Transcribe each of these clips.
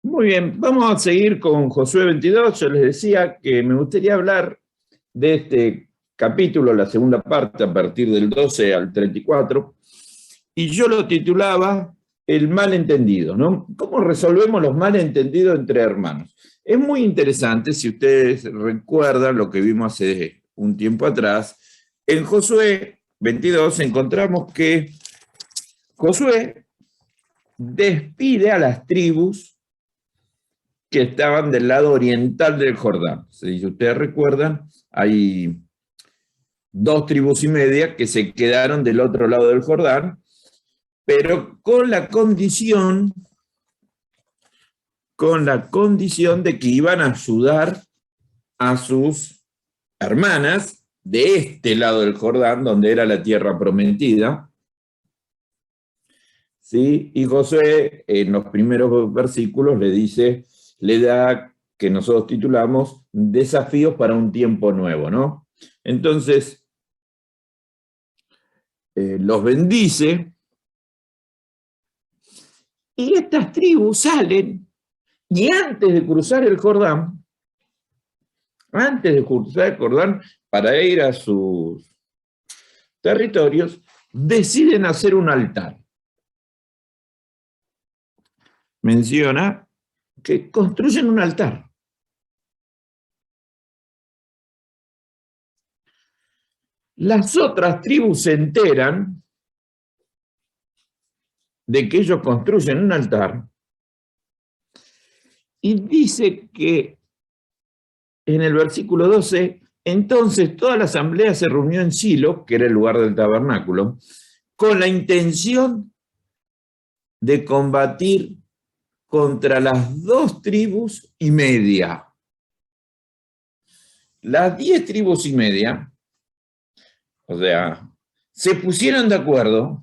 Muy bien, vamos a seguir con Josué 22. Yo les decía que me gustaría hablar de este capítulo, la segunda parte, a partir del 12 al 34, y yo lo titulaba El malentendido, ¿no? ¿Cómo resolvemos los malentendidos entre hermanos? Es muy interesante, si ustedes recuerdan lo que vimos hace un tiempo atrás, en Josué 22 encontramos que Josué despide a las tribus que estaban del lado oriental del Jordán. Si ustedes recuerdan, hay 2,5 tribus que se quedaron del otro lado del Jordán, pero con la condición de que iban a ayudar a sus hermanas de este lado del Jordán, donde era la tierra prometida. ¿Sí? Y Josué, en los primeros versículos, le da, que nosotros titulamos, Desafíos para un tiempo nuevo, ¿no? Entonces, los bendice, y estas tribus salen, y antes de cruzar el Jordán, para ir a sus territorios, deciden hacer un altar. Menciona que construyen un altar. Las otras tribus se enteran de que ellos construyen un altar, y dice que en el versículo 12, entonces toda la asamblea se reunió en Silo, que era el lugar del tabernáculo, con la intención de combatir contra las 2,5 tribus. Las 10,5 tribus, o sea, se pusieron de acuerdo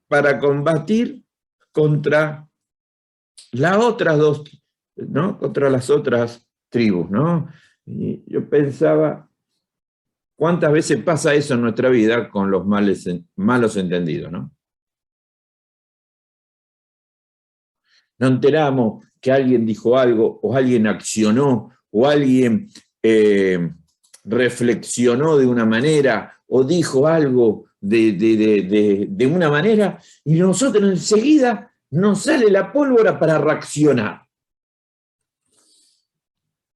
para combatir contra las otras dos, ¿no? Contra las otras tribus, ¿no? Y yo pensaba, ¿cuántas veces pasa eso en nuestra vida con los malos entendidos, ¿no? No enteramos que alguien dijo algo, o alguien accionó, o alguien reflexionó de una manera, o dijo algo de una manera, y nosotros enseguida nos sale la pólvora para reaccionar,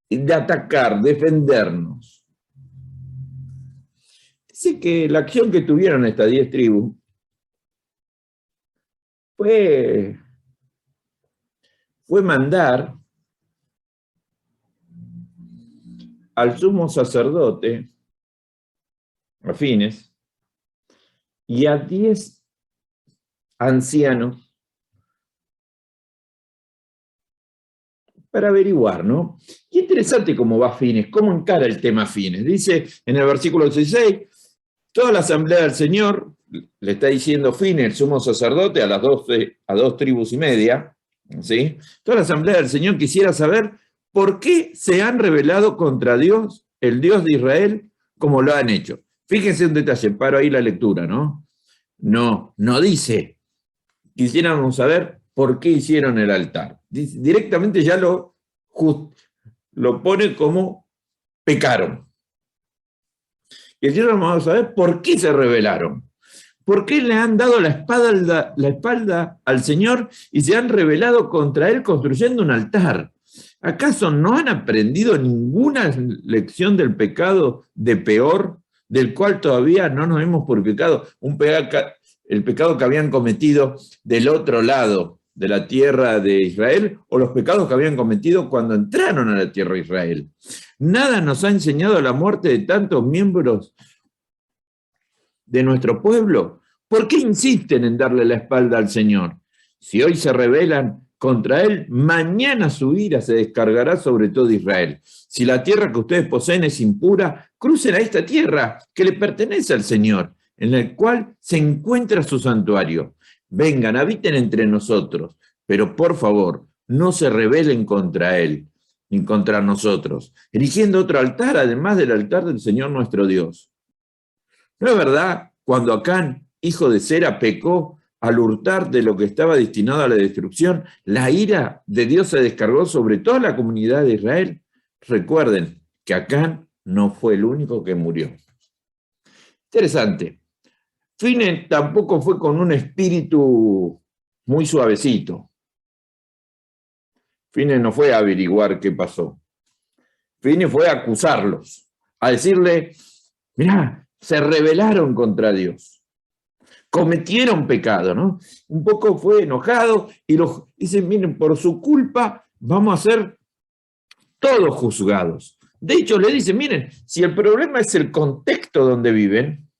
de atacar, defendernos. Dice que la acción que tuvieron estas 10 tribus fue mandar al sumo sacerdote, a Fines, y a 10 ancianos para averiguar, ¿no? Qué interesante cómo va Fines, cómo encara el tema Fines. Dice en el versículo 16, toda la asamblea del Señor, le está diciendo Fines, el sumo sacerdote, a 2,5 tribus, ¿sí? Toda la asamblea del Señor quisiera saber por qué se han rebelado contra Dios, el Dios de Israel, como lo han hecho. Fíjense un detalle, paro ahí la lectura, ¿no? No dice, quisiéramos saber por qué hicieron el altar. Directamente ya lo pone como pecaron. Quisiéramos saber por qué se rebelaron. ¿Por qué le han dado la espalda al Señor y se han rebelado contra Él construyendo un altar? ¿Acaso no han aprendido ninguna lección del pecado de Peor, del cual todavía no nos hemos purificado? El pecado que habían cometido del otro lado de la tierra de Israel, o los pecados que habían cometido cuando entraron a la tierra de Israel. Nada nos ha enseñado la muerte de tantos miembros de nuestro pueblo. ¿Por qué insisten en darle la espalda al Señor? Si hoy se rebelan contra Él, mañana su ira se descargará sobre todo Israel. Si la tierra que ustedes poseen es impura, crucen a esta tierra que le pertenece al Señor, en el cual se encuentra su santuario. Vengan, habiten entre nosotros, pero por favor, no se rebelen contra Él, ni contra nosotros, erigiendo otro altar, además del altar del Señor nuestro Dios. ¿No es verdad? Cuando Acán, hijo de Sera, pecó, al hurtar de lo que estaba destinado a la destrucción, la ira de Dios se descargó sobre toda la comunidad de Israel. Recuerden que Acán no fue el único que murió. Interesante. Fine tampoco fue con un espíritu muy suavecito. Fine no fue a averiguar qué pasó. Fine fue a acusarlos, a decirle, mirá, se rebelaron contra Dios. Cometieron pecado, ¿no? Un poco fue enojado y los dice, miren, por su culpa vamos a ser todos juzgados. De hecho, le dice, miren, si el problema es el contexto donde viven,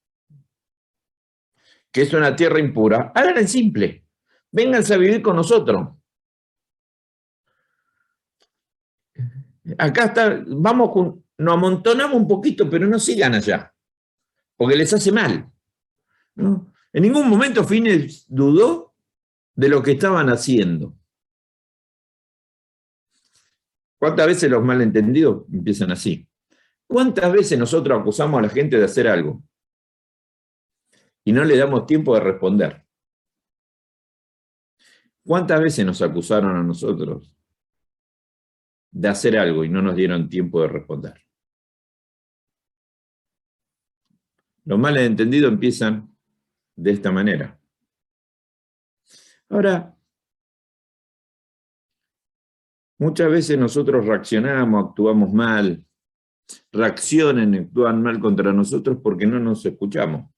que es una tierra impura, háganlo en simple. Vénganse a vivir con nosotros. Acá está, nos amontonamos un poquito, pero no sigan allá, porque les hace mal, ¿no? En ningún momento Fines dudó de lo que estaban haciendo. ¿Cuántas veces los malentendidos empiezan así? ¿Cuántas veces nosotros acusamos a la gente de hacer algo y no le damos tiempo de responder? ¿Cuántas veces nos acusaron a nosotros de hacer algo y no nos dieron tiempo de responder? Los malentendidos empiezan de esta manera. Ahora, muchas veces nosotros reaccionamos, actuamos mal, actúan mal contra nosotros porque no nos escuchamos.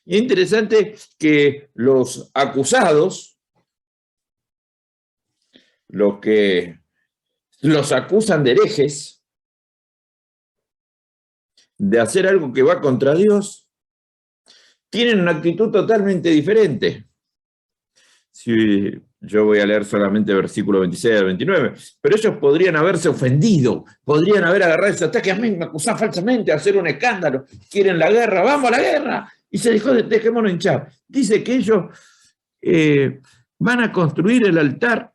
Y es interesante que los acusados, los que los acusan de herejes, de hacer algo que va contra Dios, tienen una actitud totalmente diferente. Si yo voy a leer solamente versículos 26 al 29, pero ellos podrían haberse ofendido, podrían haber agarrado ese ataque, a mí me acusan falsamente de hacer un escándalo, quieren la guerra, vamos a la guerra, y se dejémonos hinchar. Dice que ellos van a construir el altar,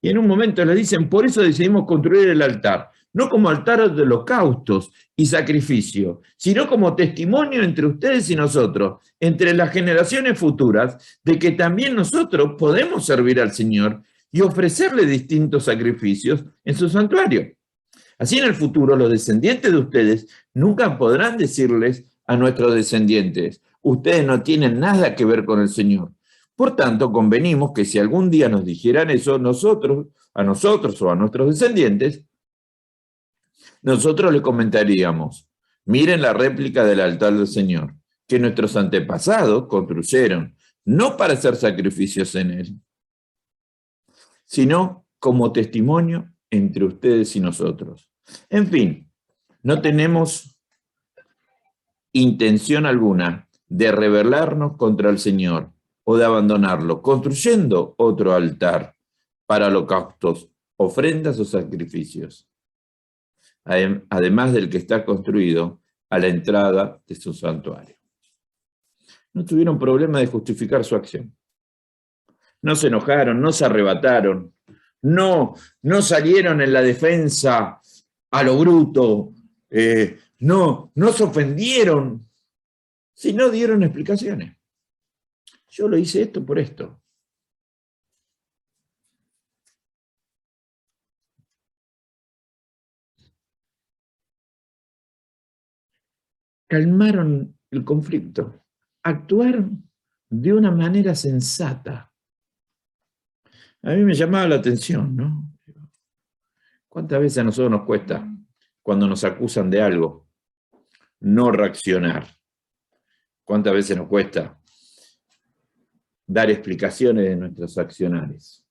y en un momento les dicen, por eso decidimos construir el altar, no como altar de holocaustos y sacrificio, sino como testimonio entre ustedes y nosotros, entre las generaciones futuras, de que también nosotros podemos servir al Señor y ofrecerle distintos sacrificios en su santuario. Así en el futuro los descendientes de ustedes nunca podrán decirles a nuestros descendientes, ustedes no tienen nada que ver con el Señor. Por tanto, convenimos que si algún día nos dijeran eso, a nosotros o a nuestros descendientes, nosotros le comentaríamos, miren la réplica del altar del Señor, que nuestros antepasados construyeron, no para hacer sacrificios en él, sino como testimonio entre ustedes y nosotros. En fin, no tenemos intención alguna de rebelarnos contra el Señor o de abandonarlo, construyendo otro altar para holocaustos, ofrendas o sacrificios, además del que está construido a la entrada de su santuario. No tuvieron problema de justificar su acción. No se enojaron, no se arrebataron, no salieron en la defensa a lo bruto, no se ofendieron, sino dieron explicaciones. Yo lo hice esto por esto. Calmaron el conflicto, actuaron de una manera sensata. A mí me llamaba la atención, ¿no? ¿Cuántas veces a nosotros nos cuesta, cuando nos acusan de algo, no reaccionar? ¿Cuántas veces nos cuesta dar explicaciones de nuestros accionares?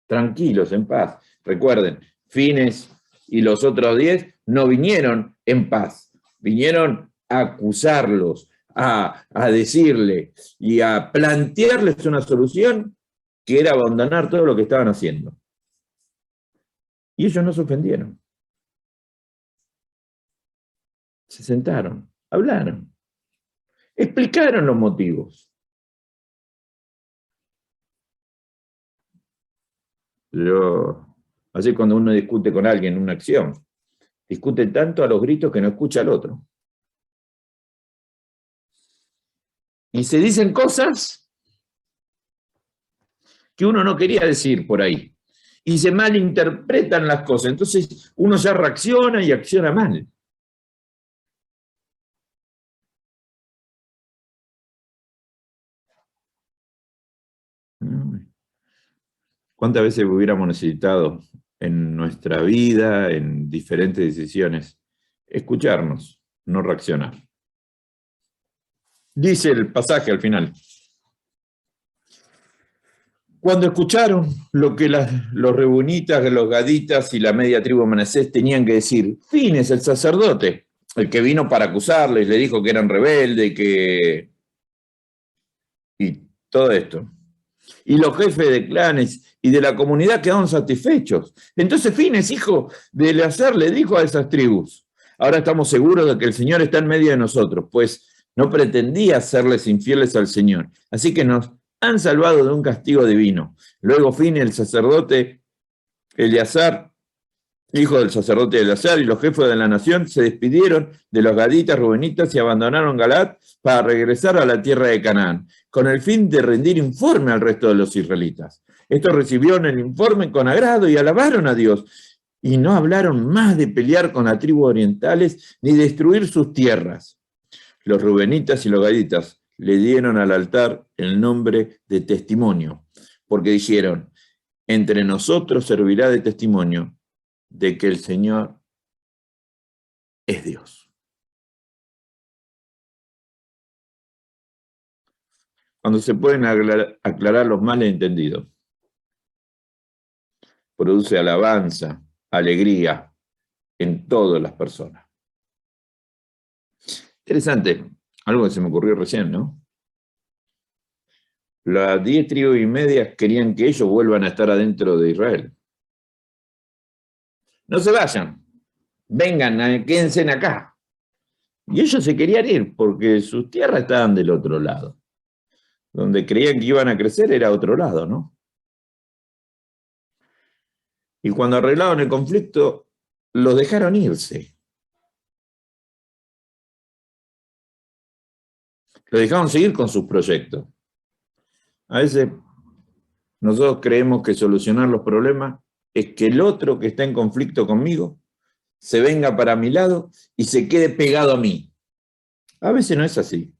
Tranquilos, en paz. Recuerden, Fines y los otros 10 no vinieron en paz, vinieron a acusarlos, a decirle y a plantearles una solución que era abandonar todo lo que estaban haciendo. Y ellos no se ofendieron. Se sentaron, hablaron, explicaron los motivos. Así cuando uno discute con alguien una acción, discute tanto a los gritos que no escucha al otro. Y se dicen cosas que uno no quería decir por ahí. Y se malinterpretan las cosas. Entonces uno ya reacciona y acciona mal. ¿Cuántas veces hubiéramos necesitado en nuestra vida, en diferentes decisiones, escucharnos, no reaccionar? Dice el pasaje al final: cuando escucharon lo que los reunitas, los gaditas y la media tribu de Manasés tenían que decir, Fines, el sacerdote, el que vino para acusarles, le dijo que eran rebeldes y todo esto. Y los jefes de clanes y de la comunidad quedaron satisfechos. Entonces Fines, hijo de Eleazar, le dijo a esas tribus: ahora estamos seguros de que el Señor está en medio de nosotros, pues no pretendía hacerles infieles al Señor. Así que nos han salvado de un castigo divino. Luego Fines, el sacerdote Eleazar, hijo del sacerdote Eleazar, y los jefes de la nación se despidieron de los gaditas, rubenitas y abandonaron Galaad para regresar a la tierra de Canaán, con el fin de rendir informe al resto de los israelitas. Estos recibieron el informe con agrado y alabaron a Dios, y no hablaron más de pelear con las tribus orientales ni destruir sus tierras. Los rubenitas y los gaditas le dieron al altar el nombre de testimonio, porque dijeron: entre nosotros servirá de testimonio de que el Señor es Dios. Cuando se pueden aclarar los malentendidos, produce alabanza, alegría en todas las personas. Interesante, algo que se me ocurrió recién, ¿no? Las 10 tribus y medias querían que ellos vuelvan a estar adentro de Israel. No se vayan, vengan, quédense acá. Y ellos se querían ir porque sus tierras estaban del otro lado. Donde creían que iban a crecer era otro lado, ¿no? Y cuando arreglaron el conflicto, los dejaron irse. Los dejaron seguir con sus proyectos. A veces nosotros creemos que solucionar los problemas es que el otro que está en conflicto conmigo se venga para mi lado y se quede pegado a mí. A veces no es así.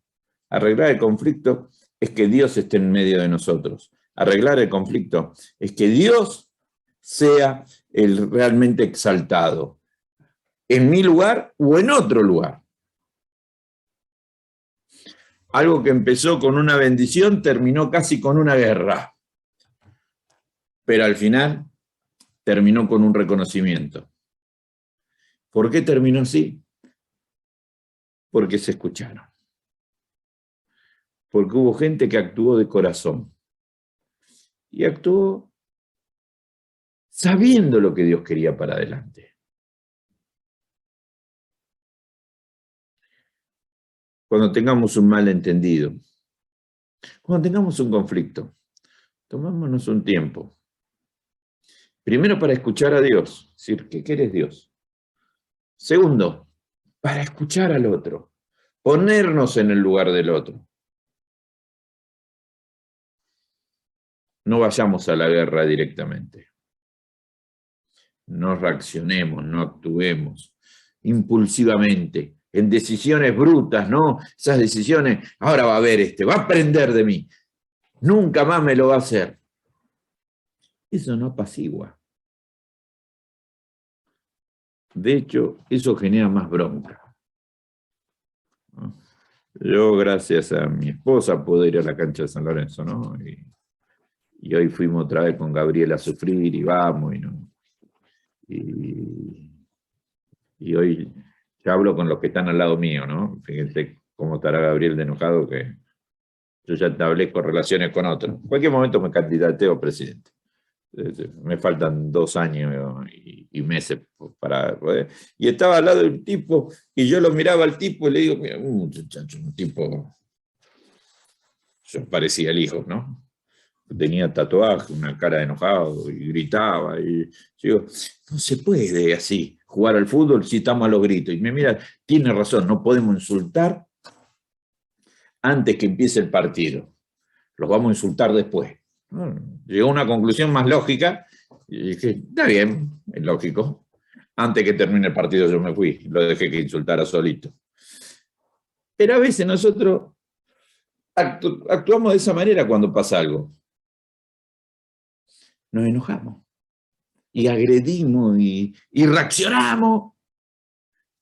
Arreglar el conflicto es que Dios esté en medio de nosotros. Arreglar el conflicto es que Dios sea el realmente exaltado, en mi lugar o en otro lugar. Algo que empezó con una bendición terminó casi con una guerra, pero al final terminó con un reconocimiento. ¿Por qué terminó así? Porque se escucharon. Porque hubo gente que actuó de corazón. Y actuó sabiendo lo que Dios quería para adelante. Cuando tengamos un malentendido, cuando tengamos un conflicto, tomémonos un tiempo. Primero, para escuchar a Dios, decir, ¿qué querés, Dios? Segundo, para escuchar al otro, ponernos en el lugar del otro. No vayamos a la guerra directamente. No reaccionemos, no actuemos impulsivamente, en decisiones brutas, ¿no? Esas decisiones, ahora va a ver va a aprender de mí. Nunca más me lo va a hacer. Eso no apacigua. De hecho, eso genera más bronca. Yo, gracias a mi esposa, puedo ir a la cancha de San Lorenzo, ¿no? Y hoy fuimos otra vez con Gabriel a sufrir y vamos, ¿no? Y hoy ya hablo con los que están al lado mío, ¿no? Fíjense cómo estará Gabriel de enojado, que yo ya establezco relaciones con otros. En cualquier momento me candidateo presidente. Me faltan 2 años y meses para poder. Y estaba al lado del tipo, y yo lo miraba al tipo y le digo, mira, muchacho, un tipo, yo parecía el hijo, ¿no? Tenía tatuaje, una cara de enojado, y gritaba, y yo digo, no se puede así jugar al fútbol si estamos a los gritos. Y me mira, tiene razón, no podemos insultar antes que empiece el partido, los vamos a insultar después. Llegó a una conclusión más lógica y dije, está bien, es lógico. Antes que termine el partido yo me fui, lo dejé que insultara solito. Pero a veces nosotros actuamos de esa manera cuando pasa algo. Nos enojamos y agredimos y reaccionamos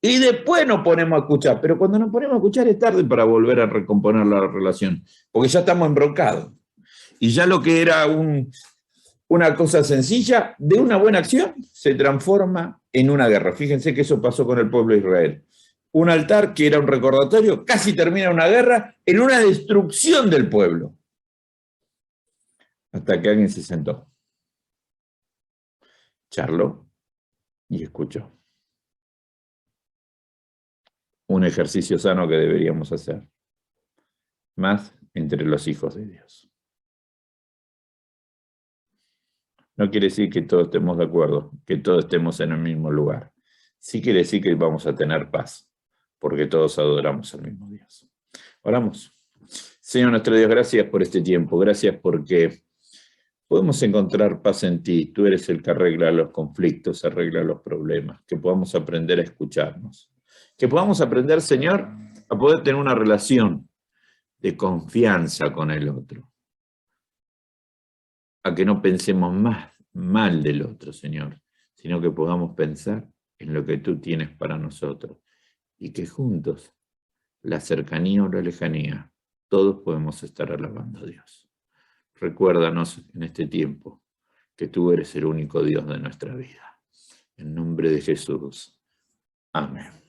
y después nos ponemos a escuchar. Pero cuando nos ponemos a escuchar es tarde para volver a recomponer la relación, porque ya estamos embroncados. Y ya lo que era una cosa sencilla, de una buena acción, se transforma en una guerra. Fíjense que eso pasó con el pueblo de Israel. Un altar que era un recordatorio, casi termina una guerra en una destrucción del pueblo. Hasta que alguien se sentó, charló y escuchó. Un ejercicio sano que deberíamos hacer, más entre los hijos de Dios. No quiere decir que todos estemos de acuerdo, que todos estemos en el mismo lugar. Sí quiere decir que vamos a tener paz, porque todos adoramos al mismo Dios. Oramos. Señor nuestro Dios, gracias por este tiempo, gracias porque podemos encontrar paz en ti. Tú eres el que arregla los conflictos, arregla los problemas, que podamos aprender a escucharnos. Que podamos aprender, Señor, a poder tener una relación de confianza con el otro. A que no pensemos más mal del otro, Señor, sino que podamos pensar en lo que tú tienes para nosotros. Y que juntos, la cercanía o la lejanía, todos podemos estar alabando a Dios. Recuérdanos en este tiempo que tú eres el único Dios de nuestra vida. En nombre de Jesús. Amén.